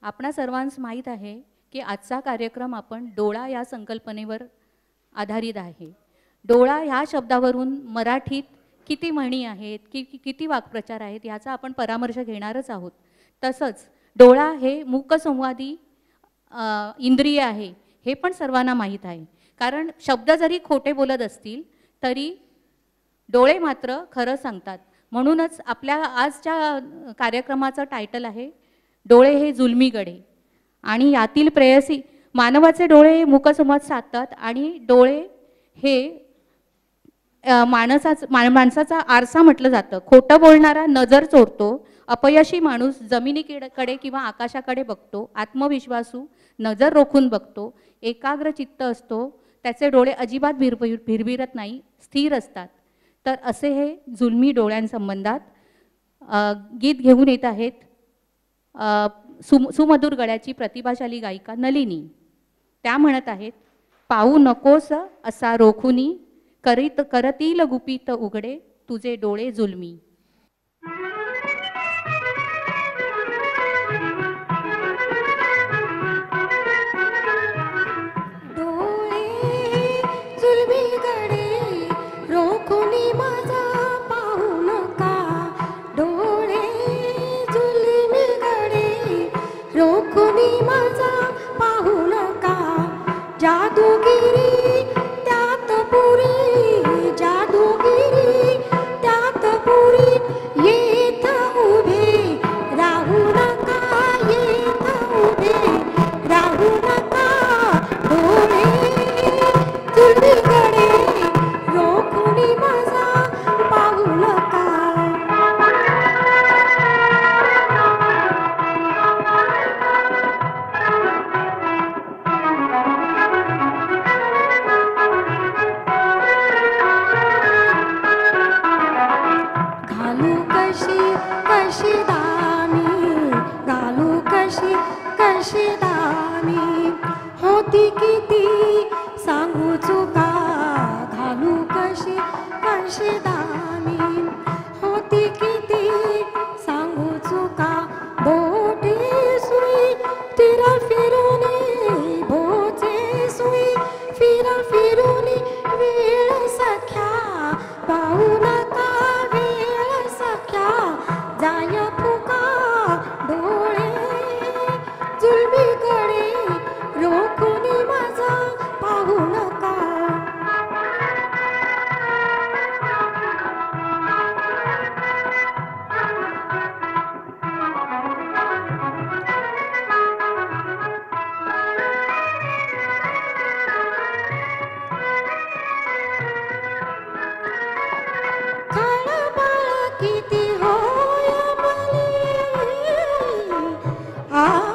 आपणा सर्वांस माहीत आहे की आजचा कार्यक्रम आपण डोळा या संकल्पनेवर आधारित आहे। डोळा ह्या शब्दावरून मराठीत किती म्हणी आहेत, किती वाक्प्रचार आहेत याचा आपण परामर्श घेणारच आहोत। तसंच डोळा हे मूकसंवादी इंद्रिय आहे हे पण सर्वांना माहीत आहे। कारण शब्द जरी खोटे बोलत असतील तरी डोळे मात्र खरं सांगतात। म्हणूनच आपल्या आजच्या कार्यक्रमाचं टायटल आहे डोळे हे जुलमी गडे। आणि यातील प्रेयसी मानवाचे डोळे मूकसंवाद साधतात आणि डोळे हे माणसाचा आरसा म्हटलं जातं। खोटं बोलणारा नजर चोरतो, अपयशी माणूस जमिनीकडे किंवा आकाशाकडे बघतो, आत्मविश्वासू नजर रोखून बघतो, एकाग्र चित्त असतो, त्याचे डोळे अजिबात भिरभिरत नाही, स्थिर असतात। तर असे हे जुलमी डोळ्यांसंबंधात गीत घेऊन येत आहेत सुमधुर गळ्याची प्रतिभाशाली गायिका नलिनी। त्या म्हणत आहेत, पाहू नकोस असा रोखुनी, करतील गुपित उघडे तुझे डोळे जुलमी। आ